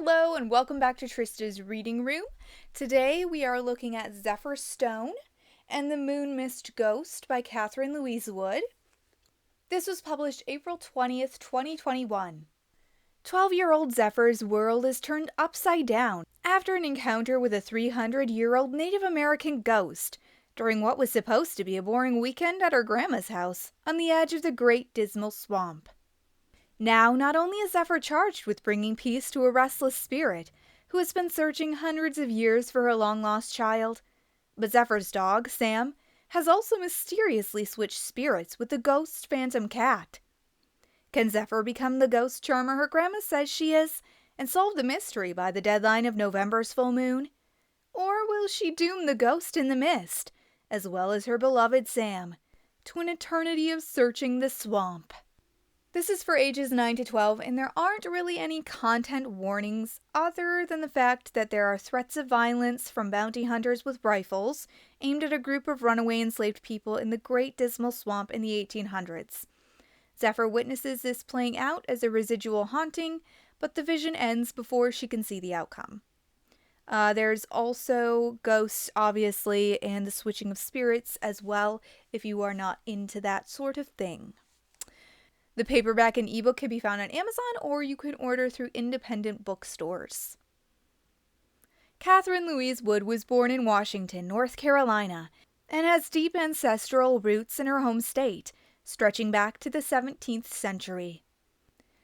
Hello and welcome back to Trista's Reading Room. Today we are looking at Zephyr Stone and the Moon Mist Ghost by Kathryn Louise Wood. This was published April 20th, 2021. 12-year-old Zephyr's world is turned upside down after an encounter with a 300-year-old Native American ghost during what was supposed to be a boring weekend at her grandma's house on the edge of the Great Dismal Swamp. Now, not only is Zephyr charged with bringing peace to a restless spirit who has been searching hundreds of years for her long-lost child, but Zephyr's dog, Sam, has also mysteriously switched spirits with the ghost's phantom cat. Can Zephyr become the ghost charmer her grandma says she is and solve the mystery by the deadline of November's full moon? Or will she doom the ghost in the mist, as well as her beloved Sam, to an eternity of searching the swamp? This is for ages 9 to 12, and there aren't really any content warnings other than the fact that there are threats of violence from bounty hunters with rifles aimed at a group of runaway enslaved people in the Great Dismal Swamp in the 1800s. Zephyr witnesses this playing out as a residual haunting, but the vision ends before she can see the outcome. There's also ghosts, obviously, and the switching of spirits as well, if you are not into that sort of thing. The paperback and ebook can be found on Amazon, or you can order through independent bookstores. Kathryn Louise Wood was born in Washington, North Carolina, and has deep ancestral roots in her home state, stretching back to the 17th century.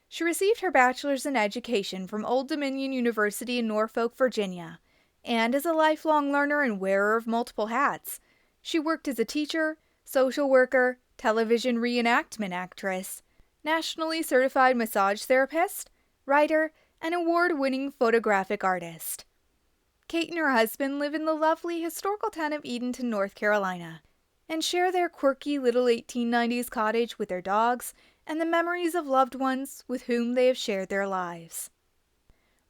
She received her bachelor's in education from Old Dominion University in Norfolk, Virginia, and as a lifelong learner and wearer of multiple hats, she worked as a teacher, social worker, television reenactment actress, nationally certified massage therapist, writer, and award-winning photographic artist. Kate and her husband live in the lovely historical town of Edenton, North Carolina, and share their quirky little 1890s cottage with their dogs and the memories of loved ones with whom they have shared their lives.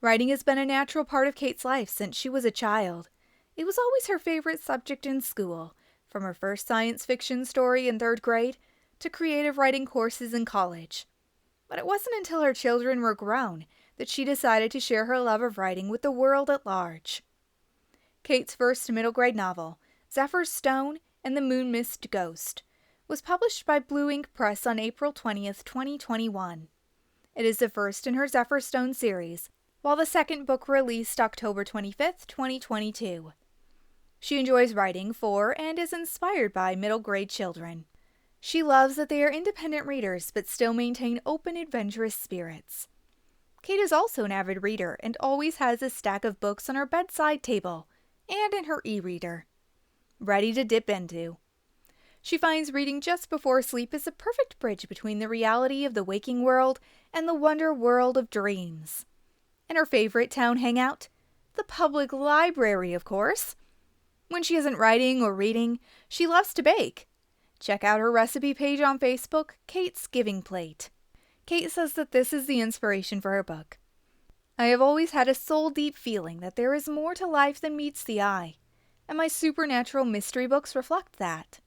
Writing has been a natural part of Kate's life since she was a child. It was always her favorite subject in school, from her first science fiction story in 3rd grade to creative writing courses in college. But it wasn't until her children were grown that she decided to share her love of writing with the world at large. Kate's first middle grade novel, Zephyr Stone and the Moon Mist Ghost, was published by Blue Ink Press on April 20th, 2021. It is the first in her Zephyr Stone series, while the second book released October 25th, 2022. She enjoys writing for and is inspired by middle grade children. She loves that they are independent readers but still maintain open, adventurous spirits. Kate is also an avid reader and always has a stack of books on her bedside table and in her e-reader, ready to dip into. She finds reading just before sleep is a perfect bridge between the reality of the waking world and the wonder world of dreams. And her favorite town hangout? The public library, of course. When she isn't writing or reading, she loves to bake. Check out her recipe page on Facebook, Kate's Giving Plate. Kate says that this is the inspiration for her book. I have always had a soul-deep feeling that there is more to life than meets the eye, and my supernatural mystery books reflect that.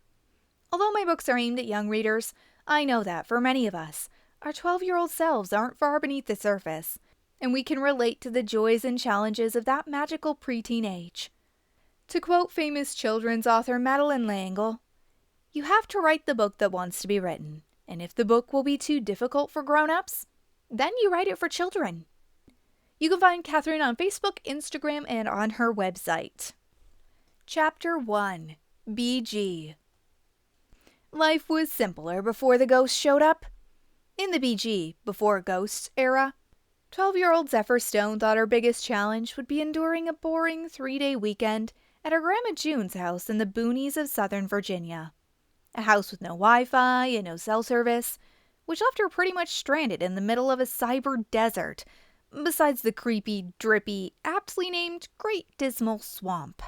Although my books are aimed at young readers, I know that, for many of us, our 12-year-old selves aren't far beneath the surface, and we can relate to the joys and challenges of that magical preteen age. To quote famous children's author Madeleine L'Engle, "You have to write the book that wants to be written, and if the book will be too difficult for grown-ups, then you write it for children." You can find Kathryn on Facebook, Instagram, and on her website. Chapter 1. BG. Life was simpler before the ghosts showed up. In the BG, before ghosts era, 12-year-old Zephyr Stone thought her biggest challenge would be enduring a boring 3-day weekend at her Grandma June's house in the boonies of Southern Virginia. A house with no Wi-Fi and no cell service, which left her pretty much stranded in the middle of a cyber desert, besides the creepy, drippy, aptly named Great Dismal Swamp.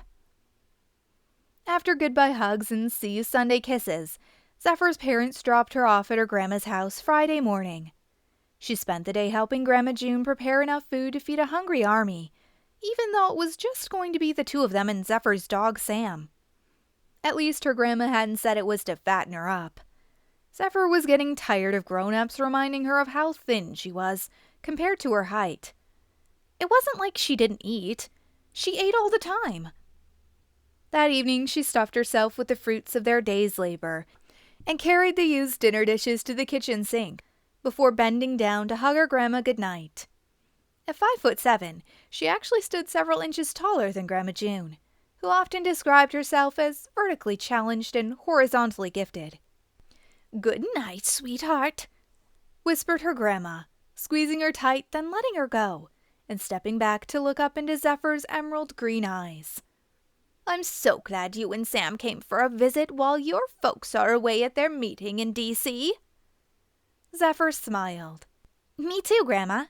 After goodbye hugs and see you Sunday kisses, Zephyr's parents dropped her off at her grandma's house Friday morning. She spent the day helping Grandma June prepare enough food to feed a hungry army, even though it was just going to be the two of them and Zephyr's dog Sam. At least her grandma hadn't said it was to fatten her up. Zephyr was getting tired of grown-ups reminding her of how thin she was compared to her height. It wasn't like she didn't eat. She ate all the time. That evening, she stuffed herself with the fruits of their day's labor and carried the used dinner dishes to the kitchen sink before bending down to hug her grandma goodnight. At 5'7", she actually stood several inches taller than Grandma June, who often described herself as vertically challenged and horizontally gifted. "Good night, sweetheart," whispered her grandma, squeezing her tight, then letting her go, and stepping back to look up into Zephyr's emerald green eyes. "I'm so glad you and Sam came for a visit while your folks are away at their meeting in D.C. Zephyr smiled. "Me too, Grandma."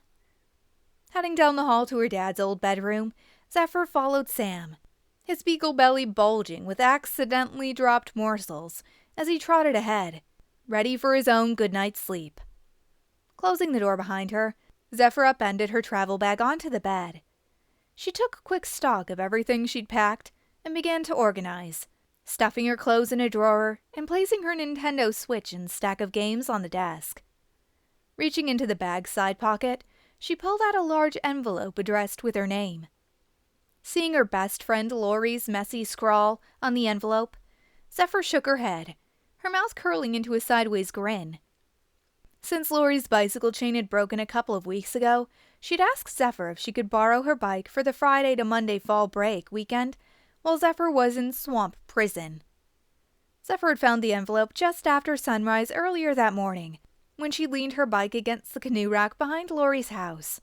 Heading down the hall to her dad's old bedroom, Zephyr followed Sam, his beagle belly bulging with accidentally dropped morsels as he trotted ahead, ready for his own good night's sleep. Closing the door behind her, Zephyr upended her travel bag onto the bed. She took a quick stock of everything she'd packed and began to organize, stuffing her clothes in a drawer and placing her Nintendo Switch and stack of games on the desk. Reaching into the bag's side pocket, she pulled out a large envelope addressed with her name. Seeing her best friend Lori's messy scrawl on the envelope, Zephyr shook her head, her mouth curling into a sideways grin. Since Lori's bicycle chain had broken a couple of weeks ago, she'd asked Zephyr if she could borrow her bike for the Friday to Monday fall break weekend while Zephyr was in Swamp Prison. Zephyr had found the envelope just after sunrise earlier that morning, when she leaned her bike against the canoe rack behind Lori's house.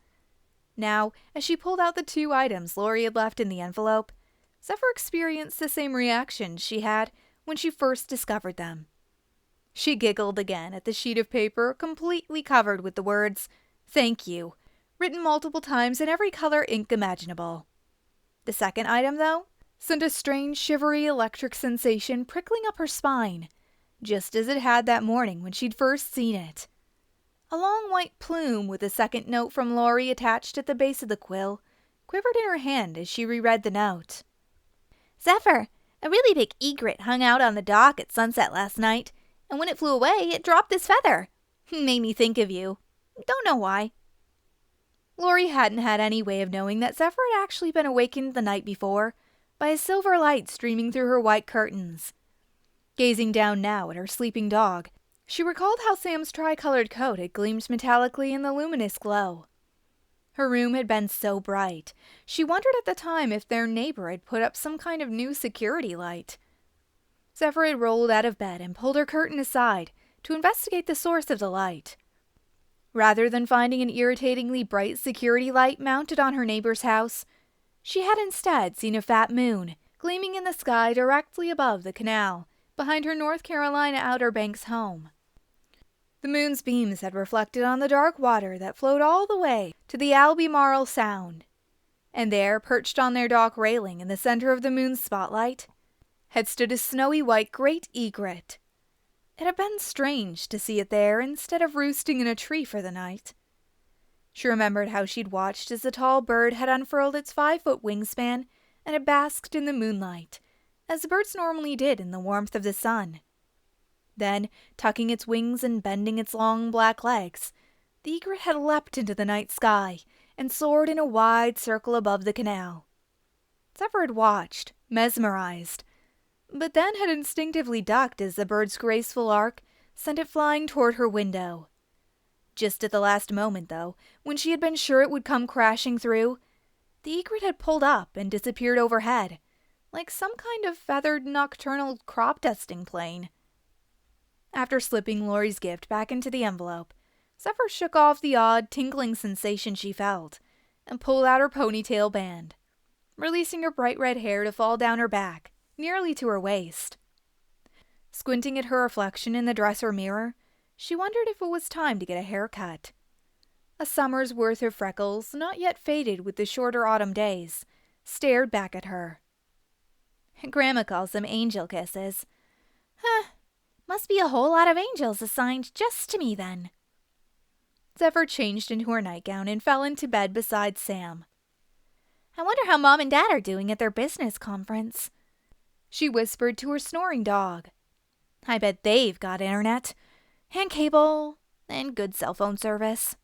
Now, as she pulled out the 2 items Lori had left in the envelope, Zephyr experienced the same reaction she had when she first discovered them. She giggled again at the sheet of paper completely covered with the words, "Thank you," written multiple times in every color ink imaginable. The second item, though, sent a strange shivery electric sensation prickling up her spine, just as it had that morning when she'd first seen it. A long white plume with a second note from Lori attached at the base of the quill quivered in her hand as she reread the note. "Zephyr, a really big egret hung out on the dock at sunset last night, and when it flew away, it dropped this feather. Made me think of you. Don't know why." Lori hadn't had any way of knowing that Zephyr had actually been awakened the night before by a silver light streaming through her white curtains. Gazing down now at her sleeping dog, she recalled how Sam's tricolored coat had gleamed metallically in the luminous glow. Her room had been so bright, she wondered at the time if their neighbor had put up some kind of new security light. Zephyr had rolled out of bed and pulled her curtain aside to investigate the source of the light. Rather than finding an irritatingly bright security light mounted on her neighbor's house, she had instead seen a fat moon gleaming in the sky directly above the canal behind her North Carolina Outer Banks home. The moon's beams had reflected on the dark water that flowed all the way to the Albemarle Sound, and there, perched on their dock railing in the center of the moon's spotlight, had stood a snowy white great egret. It had been strange to see it there instead of roosting in a tree for the night. She remembered how she'd watched as the tall bird had unfurled its 5-foot wingspan and had basked in the moonlight, as birds normally did in the warmth of the sun. Then, tucking its wings and bending its long black legs, the egret had leapt into the night sky and soared in a wide circle above the canal. Zephyr had watched, mesmerized, but then had instinctively ducked as the bird's graceful arc sent it flying toward her window. Just at the last moment, though, when she had been sure it would come crashing through, the egret had pulled up and disappeared overhead, like some kind of feathered nocturnal crop dusting plane. After slipping Lori's gift back into the envelope, Zephyr shook off the odd, tingling sensation she felt and pulled out her ponytail band, releasing her bright red hair to fall down her back, nearly to her waist. Squinting at her reflection in the dresser mirror, she wondered if it was time to get a haircut. A summer's worth of freckles, not yet faded with the shorter autumn days, stared back at her. Grandma calls them angel kisses. Huh, must be a whole lot of angels assigned just to me then. Zephyr changed into her nightgown and fell into bed beside Sam. I wonder how Mom and Dad are doing at their business conference, she whispered to her snoring dog. I bet they've got internet, and cable, and good cell phone service.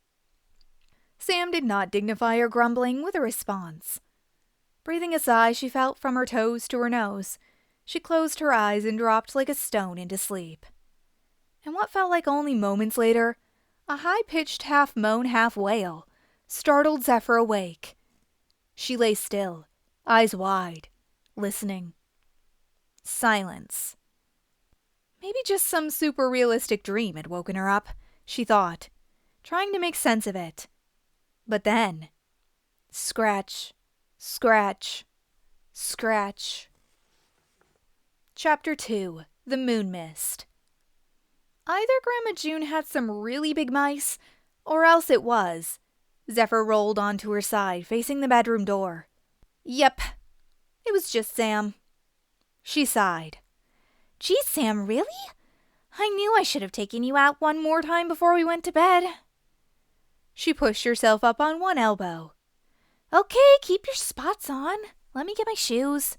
Sam did not dignify her grumbling with a response. Breathing a sigh she felt from her toes to her nose, she closed her eyes and dropped like a stone into sleep. And what felt like only moments later, a high-pitched half-moan, half-wail startled Zephyr awake. She lay still, eyes wide, listening. Silence. Maybe just some super realistic dream had woken her up, she thought, trying to make sense of it. But then, scratch, scratch, scratch. Chapter 2. The Moon Mist. Either Grandma June had some really big mice, or else it was. Zephyr rolled onto her side, facing the bedroom door. Yep, it was just Sam. She sighed. Geez, Sam, really? I knew I should have taken you out one more time before we went to bed. She pushed herself up on one elbow. Okay, keep your spots on. Let me get my shoes.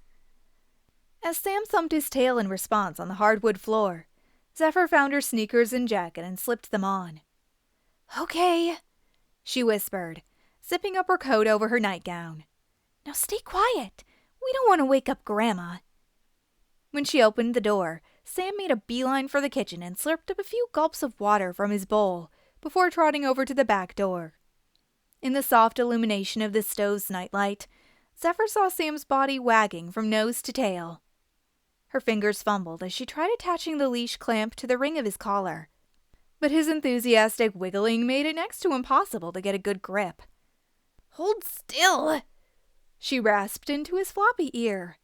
As Sam thumped his tail in response on the hardwood floor, Zephyr found her sneakers and jacket and slipped them on. Okay, she whispered, zipping up her coat over her nightgown. Now stay quiet. We don't want to wake up Grandma. When she opened the door, Sam made a beeline for the kitchen and slurped up a few gulps of water from his bowl before trotting over to the back door. In the soft illumination of the stove's nightlight, Zephyr saw Sam's body wagging from nose to tail. Her fingers fumbled as she tried attaching the leash clamp to the ring of his collar, but his enthusiastic wiggling made it next to impossible to get a good grip. Hold still, she rasped into his floppy ear.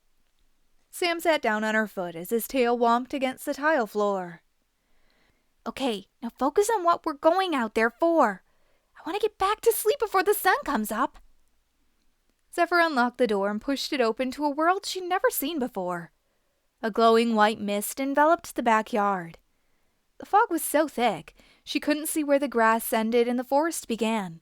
Sam sat down on her foot as his tail womped against the tile floor. Okay, now focus on what we're going out there for. I want to get back to sleep before the sun comes up. Zephyr unlocked the door and pushed it open to a world she'd never seen before. A glowing white mist enveloped the backyard. The fog was so thick, she couldn't see where the grass ended and the forest began.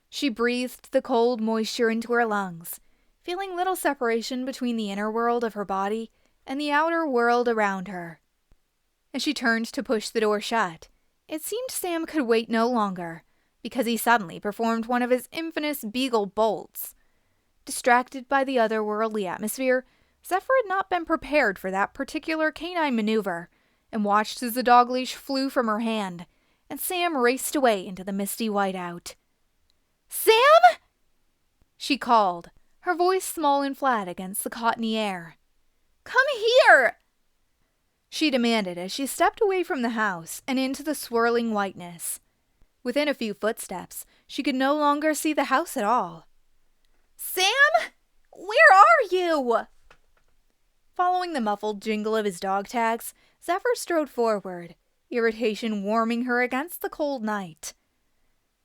She breathed the cold moisture into her lungs, feeling little separation between the inner world of her body and the outer world around her. As she turned to push the door shut, it seemed Sam could wait no longer, because he suddenly performed one of his infamous beagle bolts. Distracted by the otherworldly atmosphere, Zephyr had not been prepared for that particular canine maneuver, and watched as the dog leash flew from her hand, and Sam raced away into the misty whiteout. Sam! She called, her voice small and flat against the cottony air. Come here! She demanded as she stepped away from the house and into the swirling whiteness. Within a few footsteps, she could no longer see the house at all. Sam? Where are you? Following the muffled jingle of his dog tags, Zephyr strode forward, irritation warming her against the cold night.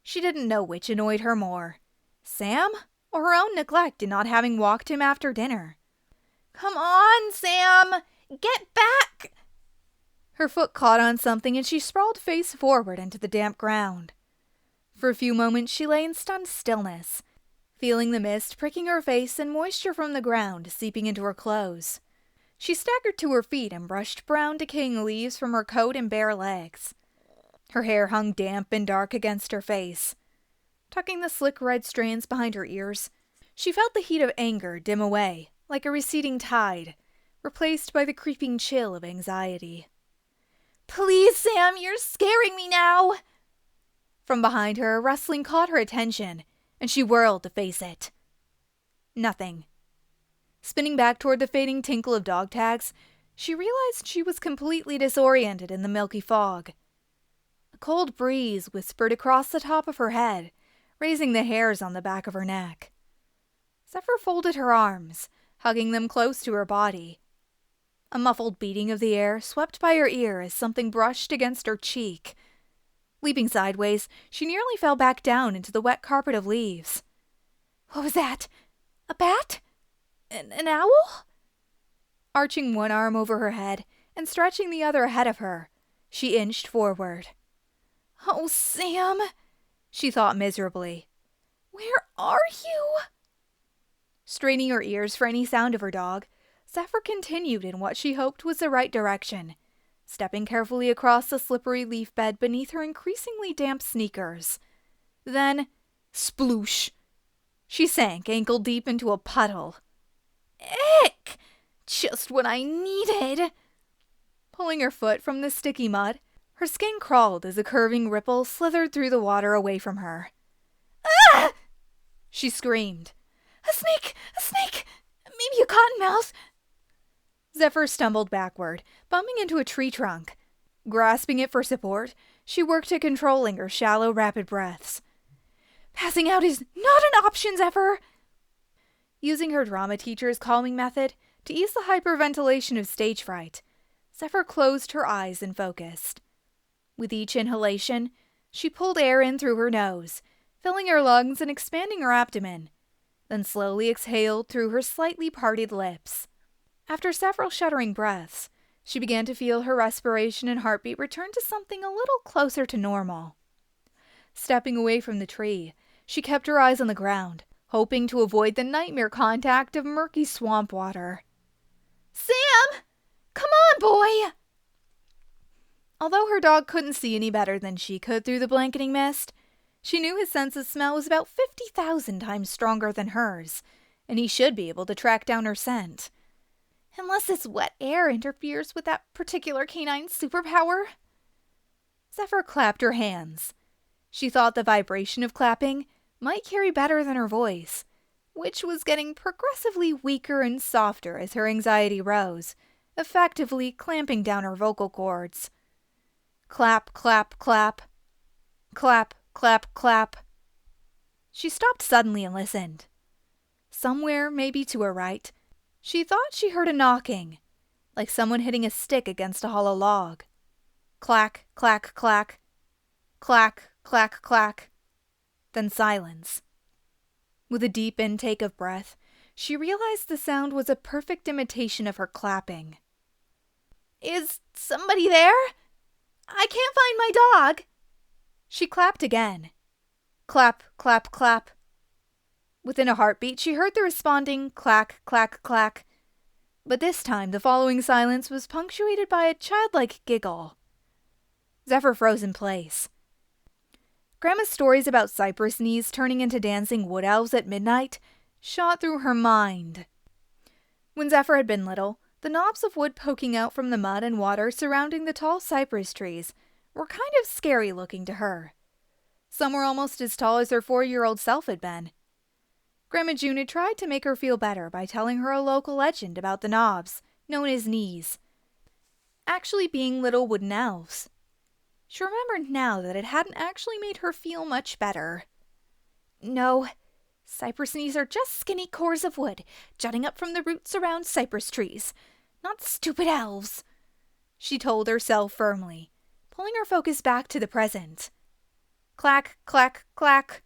She didn't know which annoyed her more, Sam or her own neglect in not having walked him after dinner. Come on, Sam! Get back! Her foot caught on something and she sprawled face forward into the damp ground. For a few moments she lay in stunned stillness, feeling the mist pricking her face and moisture from the ground seeping into her clothes. She staggered to her feet and brushed brown decaying leaves from her coat and bare legs. Her hair hung damp and dark against her face. Tucking the slick red strands behind her ears, she felt the heat of anger dim away, like a receding tide, replaced by the creeping chill of anxiety. Please, Sam, you're scaring me now! From behind her, a rustling caught her attention, and she whirled to face it. Nothing. Spinning back toward the fading tinkle of dog tags, she realized she was completely disoriented in the milky fog. A cold breeze whispered across the top of her head, raising the hairs on the back of her neck. Zephyr folded her arms, hugging them close to her body. A muffled beating of the air swept by her ear as something brushed against her cheek. Leaping sideways, she nearly fell back down into the wet carpet of leaves. What was that? A bat? An owl? Arching one arm over her head and stretching the other ahead of her, she inched forward. Oh, Sam, she thought miserably. Where are you? Straining her ears for any sound of her dog, Zephyr continued in what she hoped was the right direction, stepping carefully across the slippery leaf bed beneath her increasingly damp sneakers. Then, Sploosh! She sank ankle-deep into a puddle. Ick! Just what I needed! Pulling her foot from the sticky mud, her skin crawled as a curving ripple slithered through the water away from her. Ah! She screamed. A snake! A snake! Maybe a cottonmouth! Zephyr stumbled backward, bumping into a tree trunk. Grasping it for support, she worked at controlling her shallow, rapid breaths. Passing out is not an option, Zephyr! Using her drama teacher's calming method to ease the hyperventilation of stage fright, Zephyr closed her eyes and focused. With each inhalation, she pulled air in through her nose, filling her lungs and expanding her abdomen, then slowly exhaled through her slightly parted lips. After several shuddering breaths, she began to feel her respiration and heartbeat return to something a little closer to normal. Stepping away from the tree, she kept her eyes on the ground, hoping to avoid the nightmare contact of murky swamp water. Sam! Come on, boy! Although her dog couldn't see any better than she could through the blanketing mist, she knew his sense of smell was about 50,000 times stronger than hers, and he should be able to track down her scent. Unless this wet air interferes with that particular canine superpower. Zephyr clapped her hands. She thought the vibration of clapping might carry better than her voice, which was getting progressively weaker and softer as her anxiety rose, effectively clamping down her vocal cords. Clap, clap, clap. Clap, clap, clap. She stopped suddenly and listened. Somewhere, maybe to her right, she thought she heard a knocking, like someone hitting a stick against a hollow log. Clack, clack, clack. Clack, clack, clack. Then silence. With a deep intake of breath, she realized the sound was a perfect imitation of her clapping. Is somebody there? I can't find my dog. She clapped again. Clap, clap, clap. Within a heartbeat, she heard the responding clack, clack, clack. But this time, the following silence was punctuated by a childlike giggle. Zephyr froze in place. Grandma's stories about cypress knees turning into dancing wood elves at midnight shot through her mind. When Zephyr had been little, the knobs of wood poking out from the mud and water surrounding the tall cypress trees were kind of scary looking to her. Some were almost as tall as her 4-year-old self had been. Grandma June had tried to make her feel better by telling her a local legend about the knobs, known as knees, actually being little wooden elves. She remembered now that it hadn't actually made her feel much better. No, cypress knees are just skinny cores of wood jutting up from the roots around cypress trees, not stupid elves, she told herself firmly, pulling her focus back to the present. Clack, clack, clack.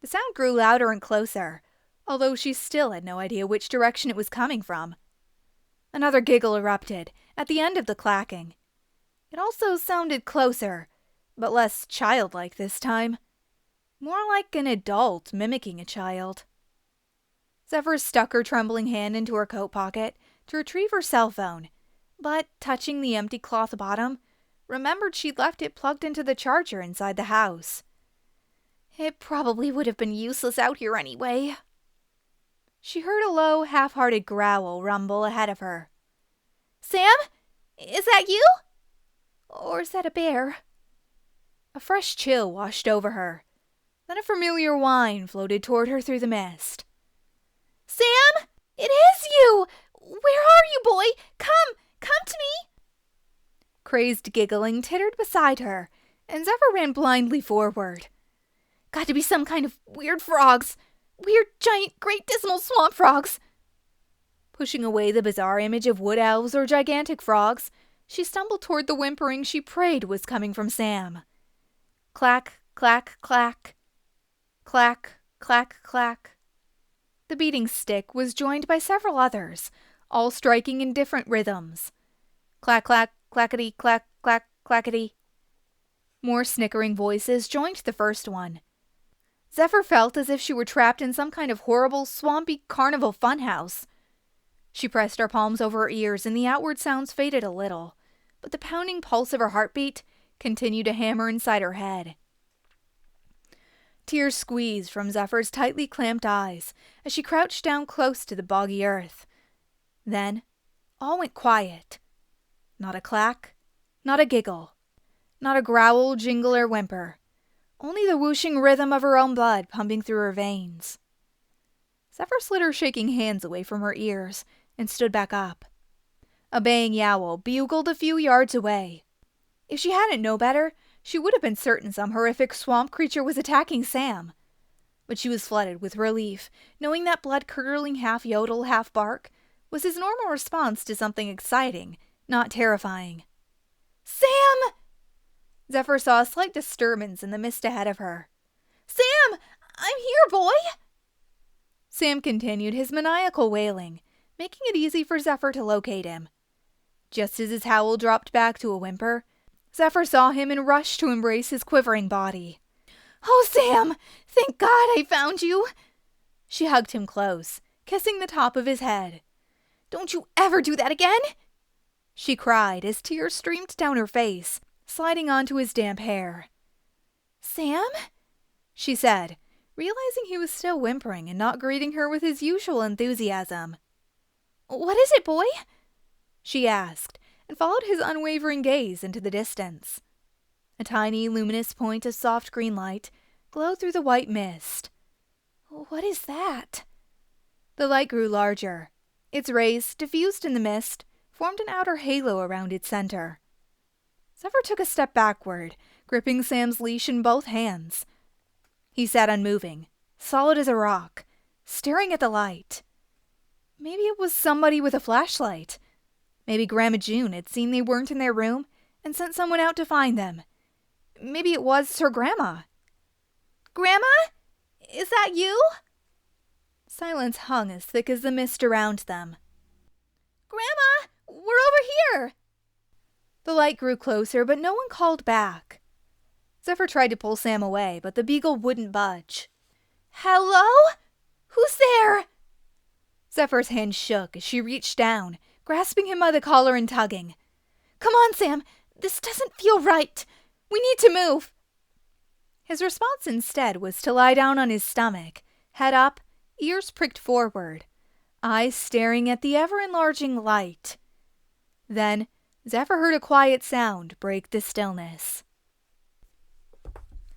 The sound grew louder and closer, although she still had no idea which direction it was coming from. Another giggle erupted at the end of the clacking. It also sounded closer, but less childlike this time. More like an adult mimicking a child. Zephyr stuck her trembling hand into her coat pocket to retrieve her cell phone, but touching the empty cloth bottom, remembered she'd left it plugged into the charger inside the house. It probably would have been useless out here anyway. She heard a low, half-hearted growl rumble ahead of her. Sam? Is that you? Or is that a bear? A fresh chill washed over her. Then a familiar whine floated toward her through the mist. Sam? It is you! Where are you, boy? Come to me! Crazed giggling tittered beside her, and Zephyr ran blindly forward. Got to be some kind of weird frogs. Weird, giant, great dismal swamp frogs. Pushing away the bizarre image of wood elves or gigantic frogs, she stumbled toward the whimpering she prayed was coming from Sam. Clack, clack, clack. Clack, clack, clack. The beating stick was joined by several others, all striking in different rhythms. Clack, clack, clackety, clack, clack, clackety. More snickering voices joined the first one. Zephyr felt as if she were trapped in some kind of horrible, swampy carnival funhouse. She pressed her palms over her ears and the outward sounds faded a little, but the pounding pulse of her heartbeat continued to hammer inside her head. Tears squeezed from Zephyr's tightly clamped eyes as she crouched down close to the boggy earth. Then, all went quiet. Not a clack, not a giggle, not a growl, jingle, or whimper. Only the whooshing rhythm of her own blood pumping through her veins. Zephyr slid her shaking hands away from her ears and stood back up. A baying yowl bugled a few yards away. If she hadn't known better, she would have been certain some horrific swamp creature was attacking Sam. But she was flooded with relief, knowing that blood-curdling half-yodel, half-bark was his normal response to something exciting, not terrifying. "Sam!" Zephyr saw a slight disturbance in the mist ahead of her. "Sam! I'm here, boy!" Sam continued his maniacal wailing, making it easy for Zephyr to locate him. Just as his howl dropped back to a whimper, Zephyr saw him and rushed to embrace his quivering body. "Oh, Sam! Thank God I found you!" She hugged him close, kissing the top of his head. "Don't you ever do that again!" she cried as tears streamed down her face, sliding onto his damp hair. "Sam?" she said, realizing he was still whimpering and not greeting her with his usual enthusiasm. "What is it, boy?" she asked, and followed his unwavering gaze into the distance. A tiny, luminous point of soft green light glowed through the white mist. "What is that?" The light grew larger. Its rays, diffused in the mist, formed an outer halo around its center. Zephyr took a step backward, gripping Sam's leash in both hands. He sat unmoving, solid as a rock, staring at the light. Maybe it was somebody with a flashlight. Maybe Grandma June had seen they weren't in their room and sent someone out to find them. Maybe it was her grandma. "Grandma? Is that you?" Silence hung as thick as the mist around them. "Grandma, we're over here!" The light grew closer, but no one called back. Zephyr tried to pull Sam away, but the beagle wouldn't budge. "Hello? Who's there?" Zephyr's hand shook as she reached down, grasping him by the collar and tugging. "Come on, Sam. This doesn't feel right. We need to move." His response instead was to lie down on his stomach, head up, ears pricked forward, eyes staring at the ever-enlarging light. Then Zephyr heard a quiet sound break the stillness.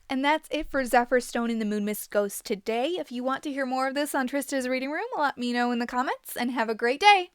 And that's it for Zephyr Stone in the Moon Mist Ghost today. If you want to hear more of this on Trista's Reading Room, let me know in the comments, and have a great day!